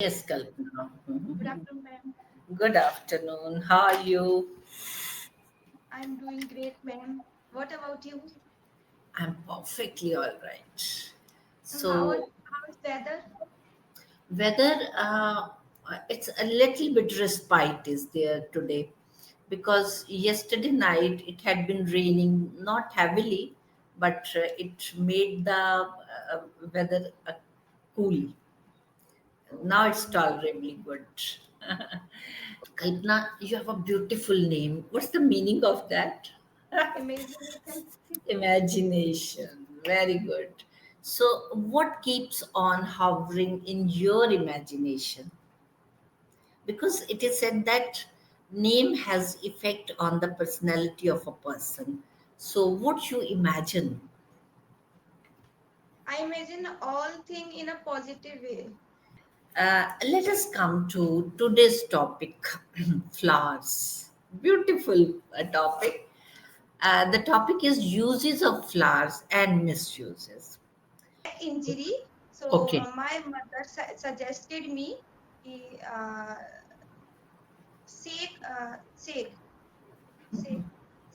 Yes, Kalpana. Good Mhm. afternoon, ma'am. Good afternoon. How are you? I'm doing great, ma'am. What about you? I'm perfectly all right. And how So, how is weather? weather, it's a little bit respite is there today because yesterday night it had been raining, not heavily, but it made the weather cool. Now it's Okay, tolerably good. Kalpana, you have a beautiful name. What's the meaning of that? imagination. Imagination. Very good. So, what keeps on hovering in your imagination? Because it is said that name has effect on the personality of a person. So, what you imagine? I imagine all thing in a positive way. Let us come to today's topic, flowers. Beautiful topic. The topic is uses of flowers and misuses. Injury. So Okay. my mother suggested me कि, shake, shake,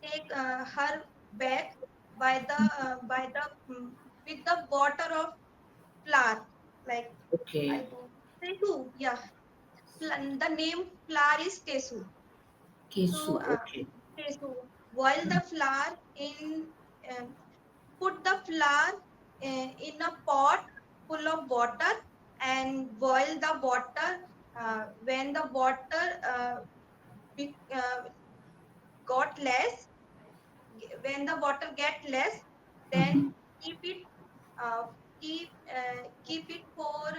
shake her back by the with the water of flour. Like I Okay. don't Tesu, yeah. The name flour is Tesu. Kesu. So, Okay. boil the flour in, um, put the flour in a pot full of water and boil the water. When the water got less, when the water get less, then Mhm. keep it uh, keep it for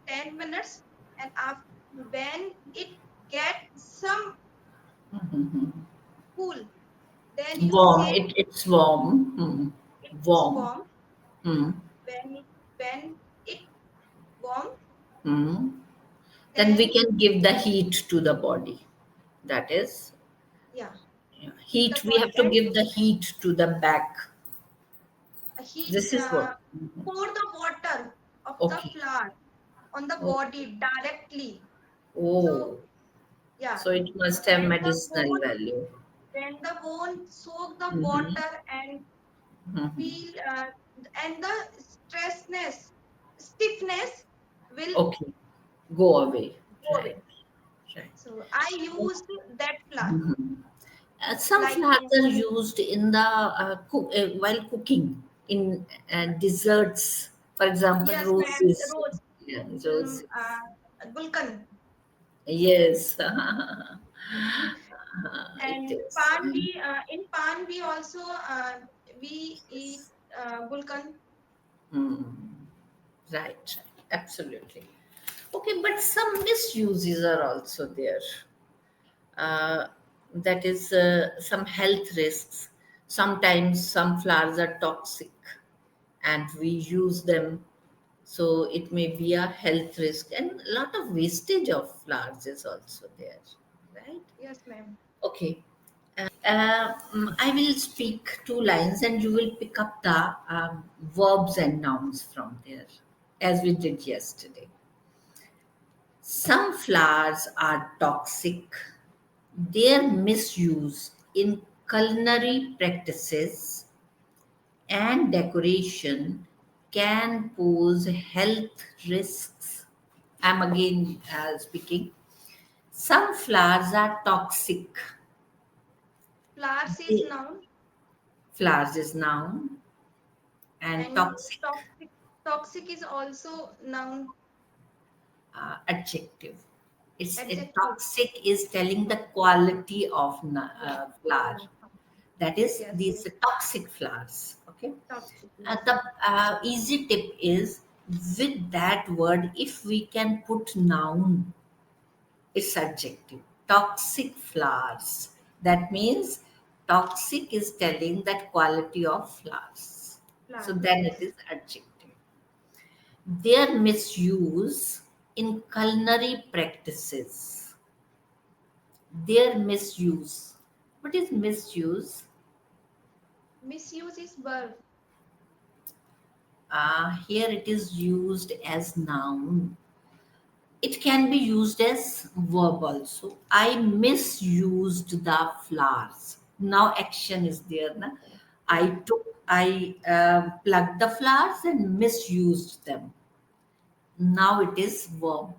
10 minutes, and after, when it get some Mhm. cool, then you Warm. shake. It's warm. Hmm. It's Warm. warm. Hmm. When it warm, Hmm. Then we then can give the heat to the body. That is, yeah, yeah. to the Heat. We body, have to and give the heat to the back. heat, This is what. Mhm. pour the water of the Okay. flour on the Oh. body directly. So Oh. yeah, So it must have when the medicinal bone value. soak the Mm-hmm. water and Mm-hmm. feel, and the stressness stiffness will Okay. Go away. go Right. away. Right. So I used that flour, Mhm. Some like flowers are used in the while cooking in desserts. For example, yes, ma'am, roses. rose, Yeah, roses. gulkan. Yes, it And is. in pan we also we eat Yes. gulkan. Mm. Right, right. Absolutely. Okay, but some misuses are also there. uh, that is some health risks. Sometimes some flowers are toxic and we use them, so it may be a health risk, and a lot of wastage of flowers is also there, right? Yes, ma'am. Okay. I will speak two lines and you will pick up the verbs and nouns from there, as we did yesterday. Some flowers are toxic. Their misuse in culinary practices and decoration can pose health risks. I'm again speaking. Some flowers are toxic. Flowers is The noun, flowers is noun and and toxic toxic is also noun, adjective. adjective. Toxic is telling the quality of Yeah. flower. Oh, That is yes. these toxic flowers. Okay. Toxic. Yes. The easy tip is with that word, if we can put noun, it's adjective. Toxic flowers. That means toxic is telling that quality of flowers. So Flowers. then it Yes. is adjective. Their misuse in culinary practices. Their misuse. What is misuse? Misuse is verb. Here it is used as noun. Okay. It can be used as verb also. I misused the flowers. Now action is there. Na? I Okay. took, I plucked the flowers and misused them. Now it is verb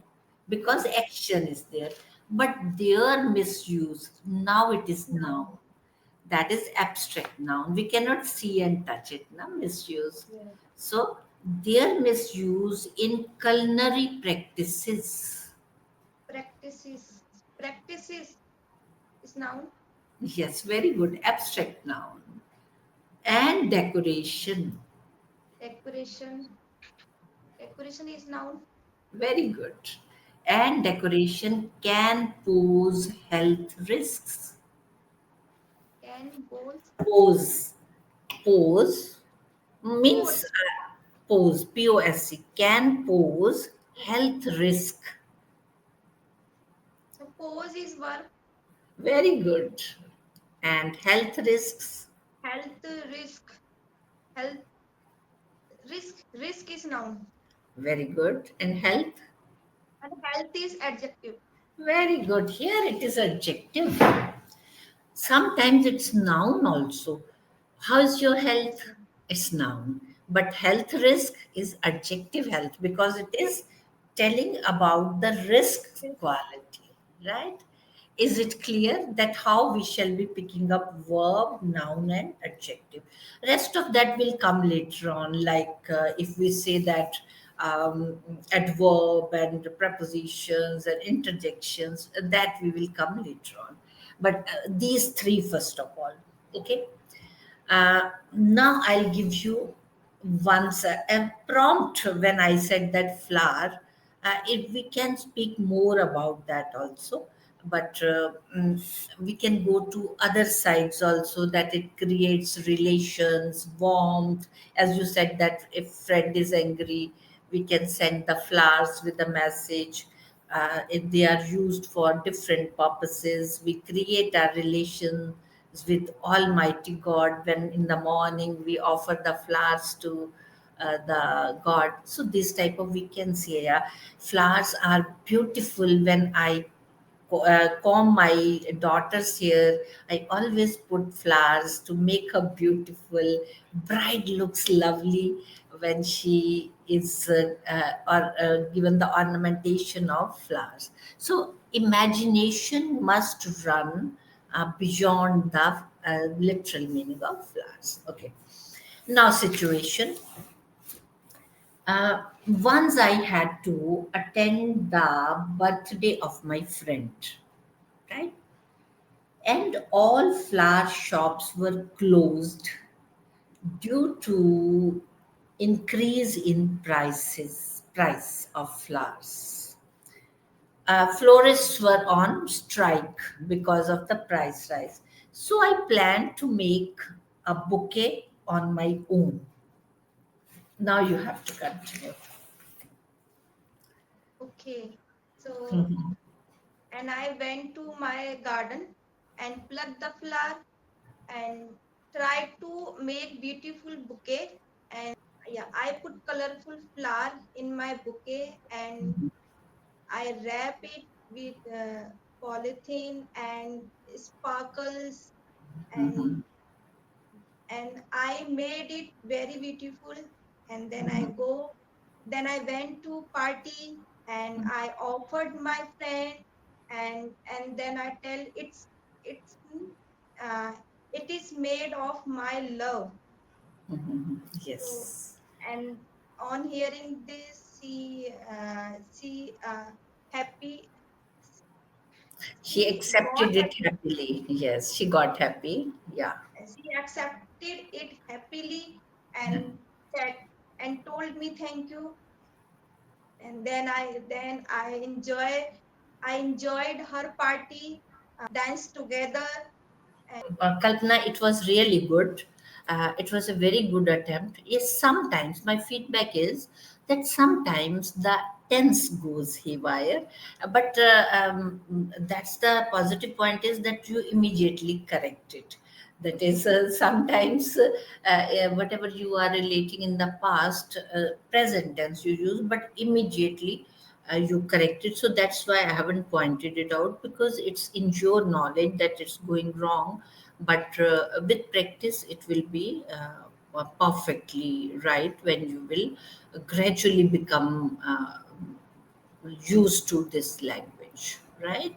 because Okay. action is there. But their misuse, now it is noun. Noun. That is abstract noun. We cannot see and touch it. Na? Misuse. Yes. So their misuse in culinary practices. Practices. Practices is noun. Yes, very good. Abstract noun. And decoration. Decoration. Decoration is noun. Very good. And decoration can pose health risks. Can pose. Pose. Pose means Pose. pose. P-O-S-E. Can pose health risk. So pose is verb. Very good. And health risks. Health risk. Health risk. Risk is noun. Very good. And health. And health is adjective. Very good. Here it is adjective. Sometimes it's noun also. How is your health? Okay. It's noun. But health risk is adjective health because it is telling about the risk Risk. quality, right? Is it clear that how we shall be picking up verb, noun, and adjective? Rest of that will come later on, like if we say that adverb and prepositions and interjections, that we will come later on. But these three, first of all, okay? Now I'll give you once a prompt when I said that flower. If we can speak more about that also, but we can go to other sides also that it creates relations, warmth. As you said that if friend is angry, we can send the flowers with a message. If they are used for different purposes, we create a relation with Almighty God when in the morning we offer the flowers to the God. So this type of we can say, yeah, flowers are beautiful. When I comb my daughter's hair, I always put flowers to make her beautiful. Bride looks lovely when she is or given the ornamentation of flowers. So imagination must run beyond the literal meaning of flowers. Okay. Now situation. Once I had to attend the birthday of my friend, right? And all flower shops were closed due to increase in price of flowers. Florists were on strike because of the price rise. So I planned to make a bouquet on my own. Now you have to continue. Okay. So, and I went to my garden and plucked the flower and tried to make beautiful bouquet. And yeah, I put colorful flower in my bouquet and I wrap it with polythene and sparkles and I made it very beautiful. And then I went to party and I offered my friend and then I tell it's uh, it is made of my love. So Yes. and on hearing this, she happy She she got accepted it happy. happily. Yes, she got happy. Yeah. She accepted it happily and said and told me thank you. And then I enjoyed her party, danced together. Kalpana, it was really good. It was a very good attempt. Yes, sometimes my feedback is that sometimes the tense goes haywire, but that's the positive point is that you immediately correct it. That is sometimes whatever you are relating in the past, present tense you use, but immediately You corrected. So that's why I haven't pointed it out, because it's in your knowledge that it's going wrong. But with practice, it will be perfectly right when you will gradually become used to this language, right?